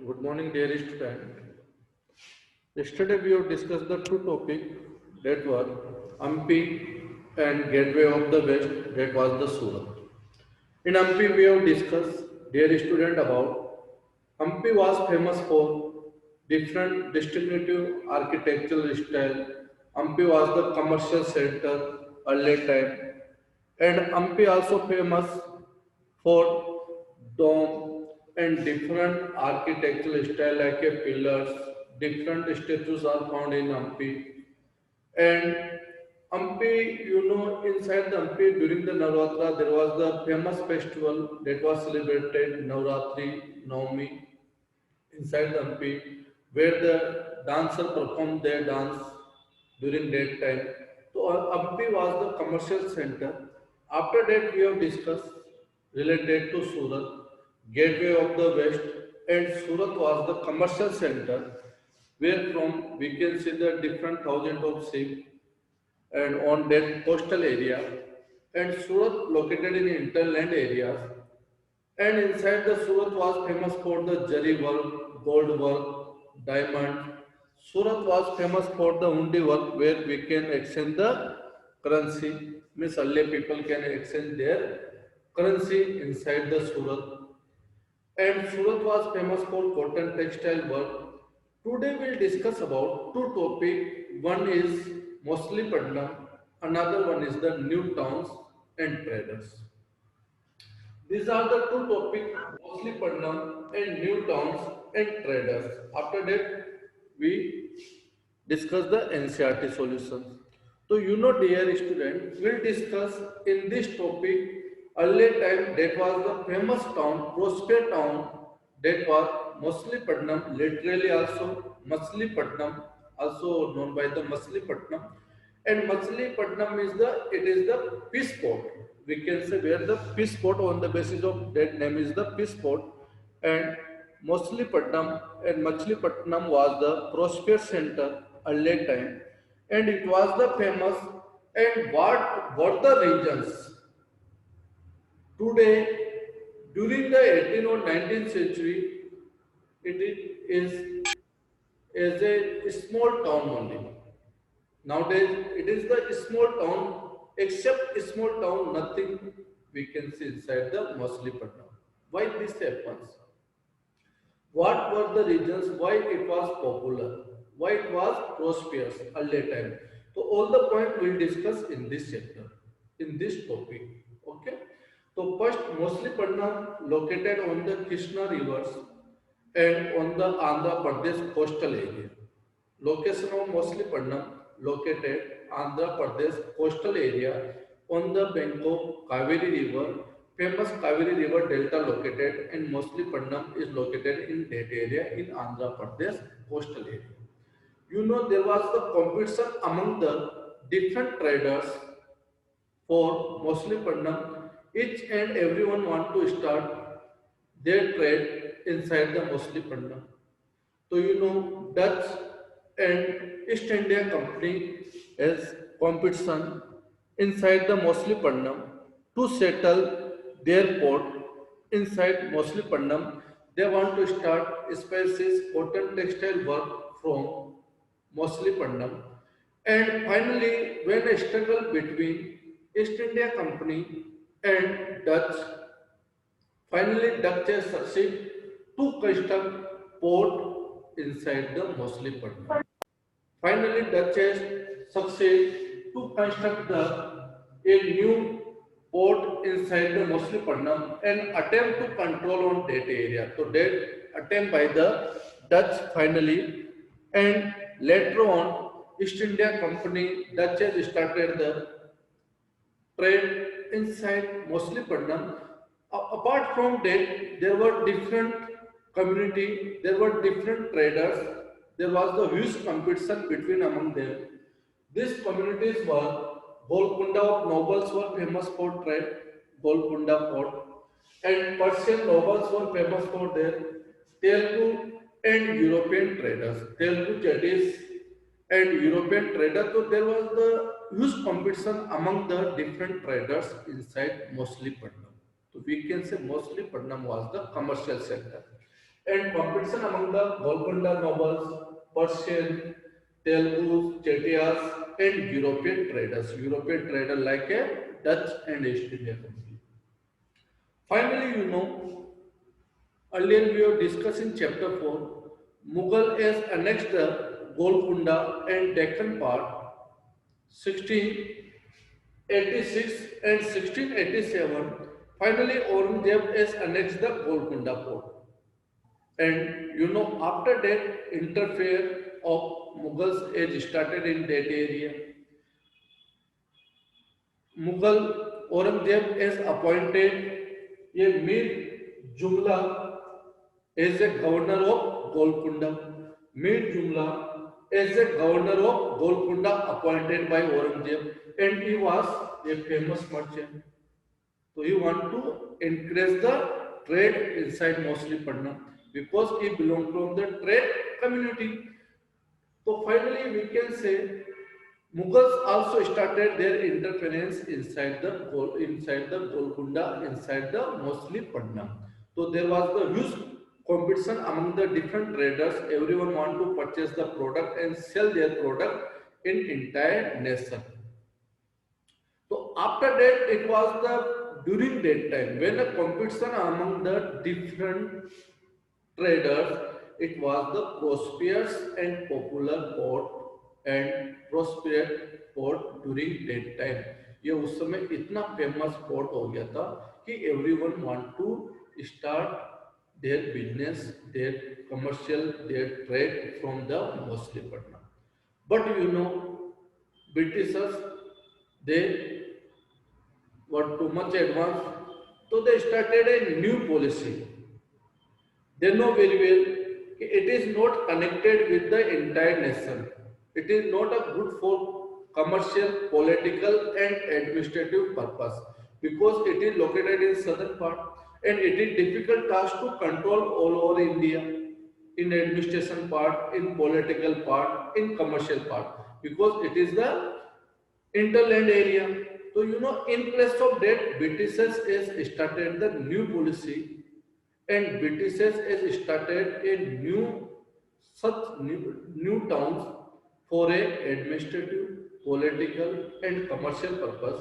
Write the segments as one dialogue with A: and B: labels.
A: Good morning, dear student. Yesterday we have discussed the two topics that were Hampi and Gateway of the West, that was the Surat. In Hampi we have discussed, dear student, about Hampi was famous for different distinctive architectural style. Hampi was the commercial center early time, and Hampi also famous for dome and different architectural style like a pillars. Different statues are found in Hampi. And Hampi, inside the Hampi during the Navratri, there was the famous festival that was celebrated Navratri, Navami, inside the Hampi, where the dancer performed their dance during that time. So Hampi was the commercial center. After that, we have discussed related to Surat, gateway of the West, and Surat was the commercial center where from we can see the different thousands of ships and on that coastal area, and Surat located in hinterland areas, and inside the Surat was famous for the jari work, gold work, diamond. Surat was famous for the undi work where we can exchange the currency. Means earlier people can exchange their currency inside the Surat. And Surat was famous for cotton textile work. Today we'll discuss about two topics. One is Moslipadnam, another one is the new towns and traders. These are the two topics, mostly Padnam and new towns and traders. After that, we discuss the NCRT solutions. So dear student, we'll discuss in this topic earlier time that was the famous town, prosperous town that was Machlipadnam, literally also Machlipadnam, also known by the Machlipadnam. And Machlipadnam is the peace port. We can say where the peace port on the basis of that name is the peace port. And Machlipadnam and Machlipadnam was the prosperous center earlier time, and it was the famous. And what were the regions today during the 18th or 19th century? It is a small town only. Nowadays, it is the small town, except small town, nothing we can see inside the Machlipadnam. Why this happens? What were the reasons why it was popular? Why it was prosperous earlier time? So all the point we'll discuss in this chapter, in this topic. Okay. So first, Machlipadnam located on the Krishna rivers and on the Andhra Pradesh coastal area. Location of Machlipadnam located Andhra Pradesh coastal area on the bank of Kaveri River. Famous Kaveri River delta located, and Machlipadnam is located in that area in Andhra Pradesh coastal area. There was the competition among the different traders for Machlipadnam. Each and everyone want to start their trade inside the Machlipadnam. So Dutch and East India Company has competition inside the Machlipadnam to settle their port inside Machlipadnam. They want to start species cotton textile work from Machlipadnam. And finally, when a struggle between East India Company and Dutch, finally Dutch succeed to construct port inside the Machlipadnam. Finally, Dutch succeed to construct a new port inside the Machlipadnam and attempt to control on that area. So that attempt by the Dutch finally, and later on East India Company Dutch has started the trade inside Machlipadnam. Apart from that, there were different community, there were different traders, there was the huge competition between among them. These communities were Golconda of nobles were famous for trade, Golconda fort, and Persian nobles were famous for their Telugu and European traders, Telugu Chettis and European traders. So there was the huge competition among the different traders inside Machlipadnam. So we can say Machlipadnam was the commercial center. and competition among the Golconda nobles, Persian, Telugus, Chettiars, and European traders. European trader like a Dutch and East India Company. Finally, earlier we were discussing chapter 4, Mughal has annexed the Golconda and Deccan part 1686 and 1687. Finally, Aurangzeb has annexed the Golconda port. And after that interfere of Mughals age started in that area. Mughal Aurangzeb has appointed a Mir Jumla as a governor of Golconda. Mir Jumla as a governor of Golconda appointed by Aurangzeb, and he was a famous merchant. So he want to increase the trade inside mostly Patna because he belonged from the trade community. So finally we can say Mughals also started their interference inside the Golconda, inside the mostly Patna. So there was the huge competition among the different traders. Everyone want to purchase the product and sell their product in entire nation. So after that, it was the during that time when the competition among the different traders, it was the prosperous and popular port and prosperous port during that time. ये उस समय इतना famous port हो गया था कि everyone want to start their business, their commercial, their trade from the Moslipartnam. But Britishers, they were too much advanced, so they started a new policy. They know very well it is not connected with the entire nation. It is not a good for commercial, political, and administrative purpose because it is located in southern part and it is difficult task to control all over India in administration part, in political part, in commercial part because it is the interland area. So in place of that, Britishers has started the new policy and Britishers has started a new towns for a administrative, political, and commercial purpose.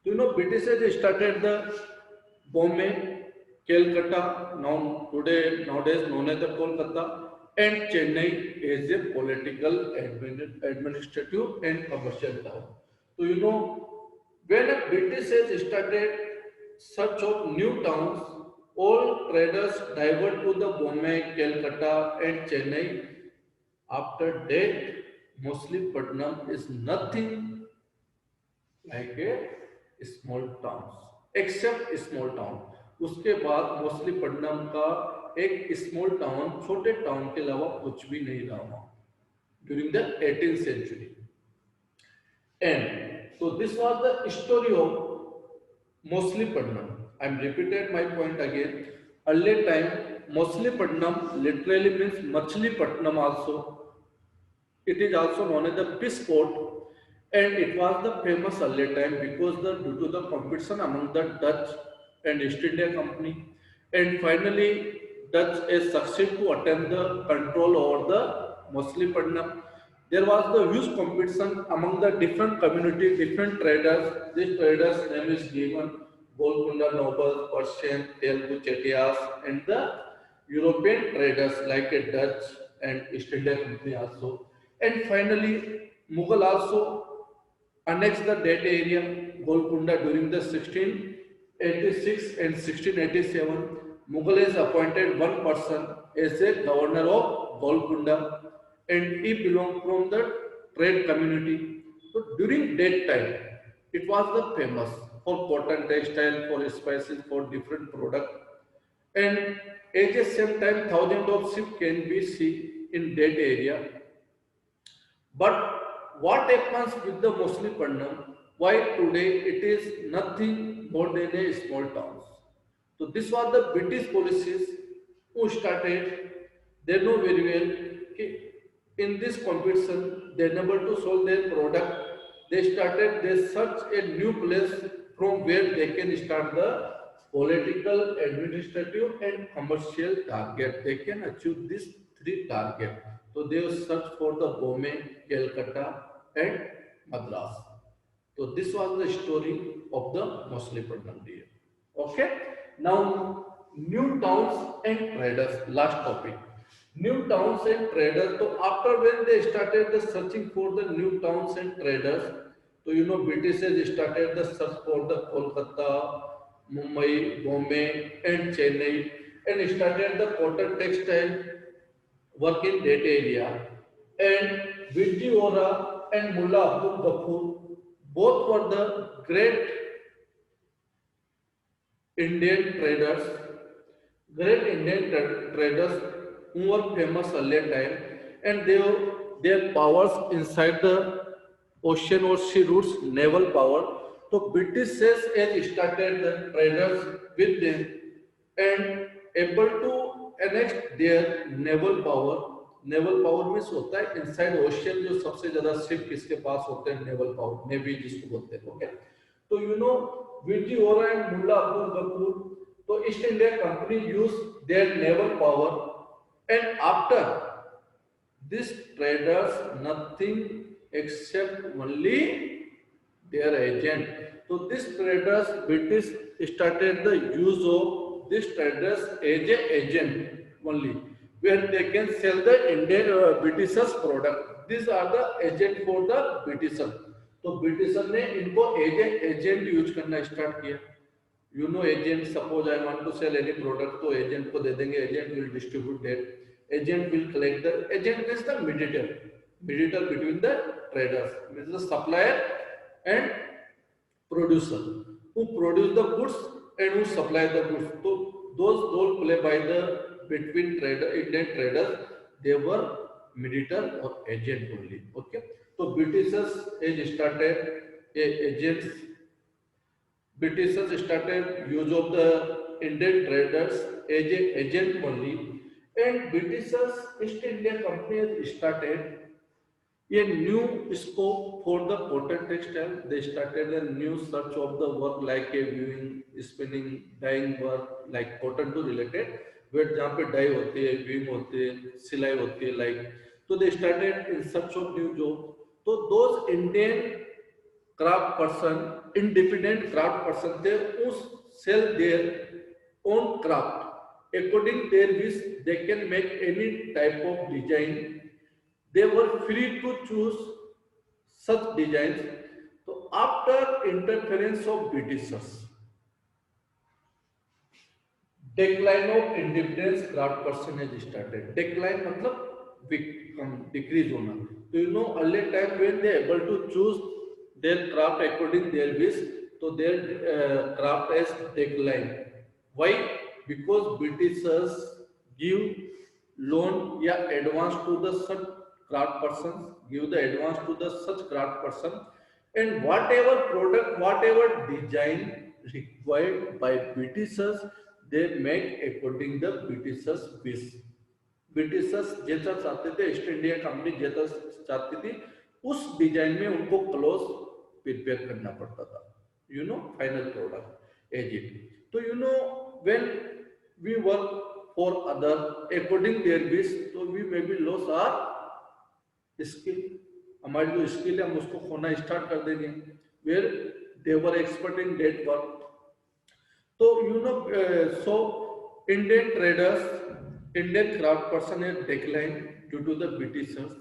A: Britishers started the Bombay, Calcutta, now today nowadays known as the Kolkata, and Chennai as a political, administrative, and commercial town. So when the Britishers started search of new towns, all traders divert to the Bombay, Calcutta, and Chennai. After that, mostly Patnam is nothing like a small towns, except small town. उसके बाद mostly Pattanam का एक small town, छोटे town के अलावा कुछ भी नहीं रहा वहाँ during the 18th century. And so this was the story of Moslipadnam. I am repeated my point again. Earlier time, Moslipadnam literally means Machlipattnam also. It is also known as the fish port, and it was the famous earlier time because due to the competition among the Dutch and East India Company, and finally Dutch has succeeded to attain the control over the Moslipadnam. There was the huge competition among the different community, different traders. These traders' name is given Golconda nobles, Persian, Telugu Chettiars, and the European traders like a Dutch and East India Company also. And finally, Mughal also annexed the that area, Golconda, during the 1686 and 1687. Mughal has appointed one person as a governor of Golconda, and he belonged from the trade community. So during that time, it was the famous for cotton textile, for spices, for different product. And at the same time, thousands of ships can be seen in that area. But what happens with the Mostly Pandam? Why today it is nothing more than a small town. So this was the British policies who started. They know very well कि in this competition they are able to solve their product. They search a new place from where they can start the political, administrative, and commercial target. They can achieve these three targets. So they will search for the Bombay, Calcutta, and Madras. So this was the story of the Mausoleum deer. Okay. Now new towns and traders. Last topic. New towns and traders. So after when they started the searching for the new towns and traders, so Britishers started the search for the Kolkata, Mumbai, Bombay, and Chennai, and started the cotton textile work in that area. And Virji Ora and Mullah Abdul Ghaffur both were the great Indian traders, traders who were famous earlier time, and their powers inside the ocean or sea routes, naval power. So British says has started the traders with them and able to annex their naval power. Naval power में होता है inside ocean जो सबसे ज्यादा ship किसके पास होते हैं naval power navy जिसको बोलते हैं ओके तो विरजी ओरा एंड मुल्ला अब्दुल गफूर तो east India company use their naval power and after this traders nothing except only their agent. So these traders, British started the use of these traders as a agent only, where they can sell the Indian Britishers product. These are the agent for the Britishers. तो Britisher ने इनको agent use करना start किया agent suppose I want to sell any product तो agent को दे देंगे agent will distribute that agent will collect the agent is the mediator between the traders means the supplier and producer who produce the goods and who supply the goods so those role play by the between Indian traders they were mediator or agent only okay so britishers started use of the Indian traders as a agent only and britishers East India Company has started a new scope for the cotton textile. They started a new search of the work like a weaving, spinning, dyeing work like cotton to related. Where जहाँ पे dye होती है, weaving होती है, सिलाई होती है like. So they started in search of new job. So those Indian craft person, independent craft person, they who sell their own craft according their wish. They can make any type of design. They were free to choose such designs. So after interference of Britishers, decline of independence craft person has started. Decline मतलब decrease होना. So early time when they able to choose their craft according their wish, so their craft has declined. Why? Because Britishers give loan या advance to the such craft persons give the advance to the such craft person and whatever product whatever design required by Britishers they make according the Britishers wish Britishers जैसा चाहते थे east India company जैसा चाहती थी उस design में उनको close prepare करना पड़ता था फाइनल प्रोडक्ट एज इट तो when we work for other according their wish so we maybe lose our skill हमारी जो स्किल है हम उसको खोना स्टार्ट कर देंगे where they were expert in that work तो so Indian traders Indian craft person has decline due to the Britishers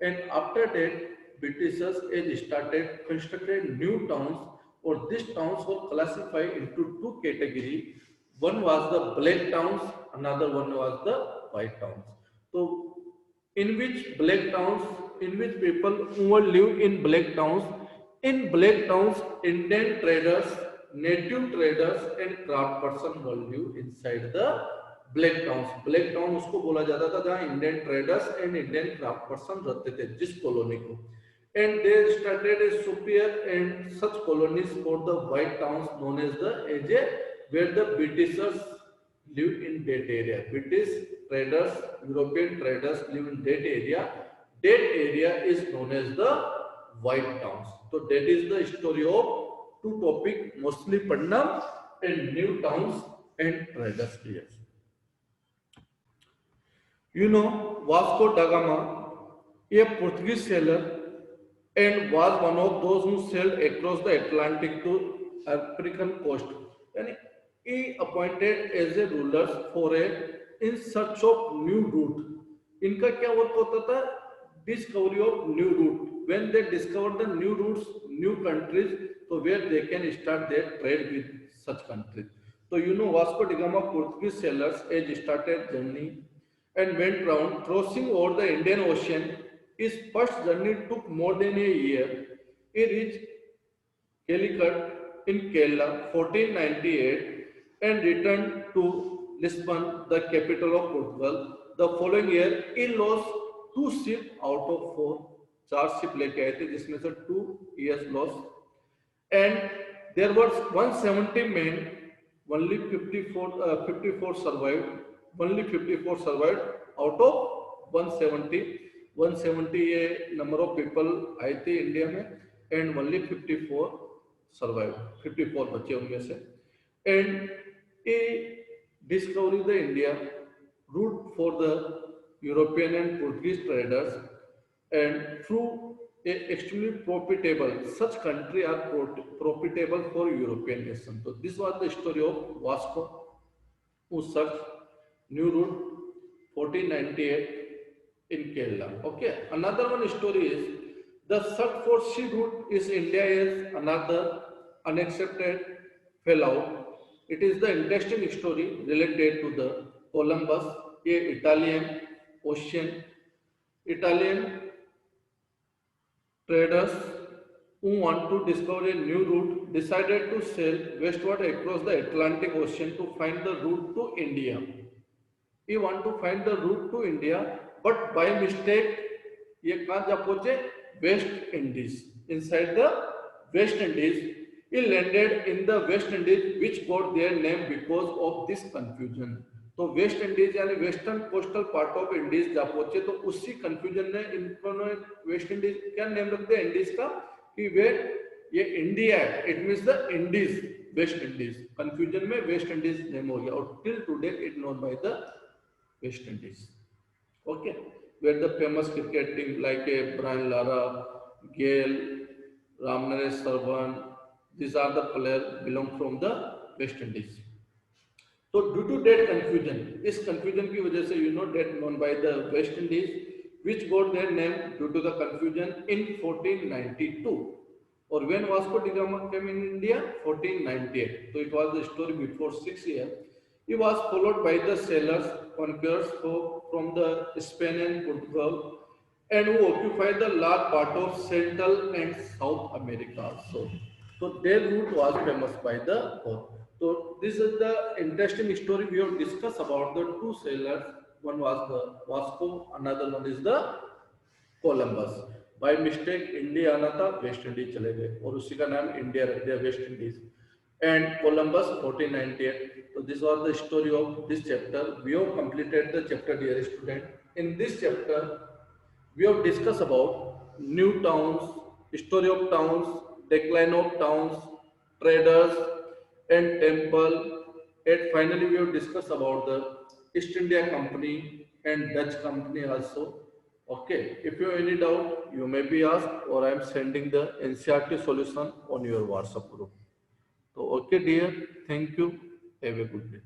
A: and after that Britishers has started constructed new towns और this towns were classified into two category one was the black towns another one was the white towns so in which black towns in which people who live in black towns Indian traders native traders and craft person were live inside the black town उसको बोला जाता था जहाँ Indian traders and Indian craft person रहते थे जिस colony को and they started a superior and such colonies for the white towns known as the AJ where the Britishers lived in that area. British traders, European traders live in that area. That area is known as the white towns. So that is the story of two topic mostly पढ़ना and new towns and traders. Yes. You know, Vasco da Gama, a Portuguese sailor, and was one of those who sailed across the Atlantic to African coast. And he appointed as a ruler for a in search of new route. इनका क्या work होता था? Discovery of new route. When they discover the new routes, new countries, so where they can start their trade with such countries. So you know Vasco da Gama Portuguese sailors had started journey and went round, crossing over the Indian Ocean. His first journey took more than a year. He reached Calicut in Kerala 1498 and returned to Lisbon, the capital of Portugal. The following year, he lost two ships out of four. चार ship लेके आए थे जिसमें से 2 years lost and there was 170 men, only 54 survived, only 54 survived out of 170. 170 ये number of people आए थे India में and only 54 survived, 54 बचे उनमें से and a discovery the India route for the European and Portuguese traders and through a extremely profitable, such country are profitable for European nation. So this was the story of Vasco who searched new route 1498 in Kerala. Okay, another one story is the search for sea route is India is another unaccepted fell out. It is the interesting story related to the Columbus, a Italian traders who want to discover a new route decided to sail westward across the Atlantic Ocean to find the route to India. He want to find the route to India, but by mistake, ये कहाँ जा पहुँचे? West Indies. Inside the West Indies, he landed in the West Indies, which got their name because of this confusion. तो West Indies यानी western coastal part of Indies जा पहुंचे तो उसी कंफ्यूजन ने इन्होंने वेस्ट इंडीज क्या नेम रख दिया इंडीज का कि वे ये इंडिया है, it means the Indies, West Indies confusion में वेस्ट इंडीज नेम हो गया और till today it known by the West Indies. Okay, where the famous cricket team like a Brian Lara, Gayle, Ramnaresh Sarwan, these are the players belong from the West Indies. तो due to that confusion, इस कंफ्यूजन की वजह से you know that known by the West Indies which got their name due to the confusion in 1492 और when Vasco da Gama came in India 1498. So it was the story before 6 years. He was followed by the sailors conquerors from the Spain and Portugal and who occupied the large part of Central and South America also. So their route was famous by the both. So this is the interesting story we have discussed about the two sailors. One was the Vasco, another one is the Columbus. By mistake India आना था, West Indies चले गए और उसी का नाम India रख दिया, West Indies. And Columbus 1498. So this was the story of this chapter. We have completed the chapter, dear student. In this chapter, we have discussed about new towns, story of towns, decline of towns, traders, and temple, and finally we have discussed about the East India Company and Dutch Company also. Okay, if you have any doubt you may be asked or I am sending the NCERT solution on your WhatsApp group. So okay dear, thank you, have a good day.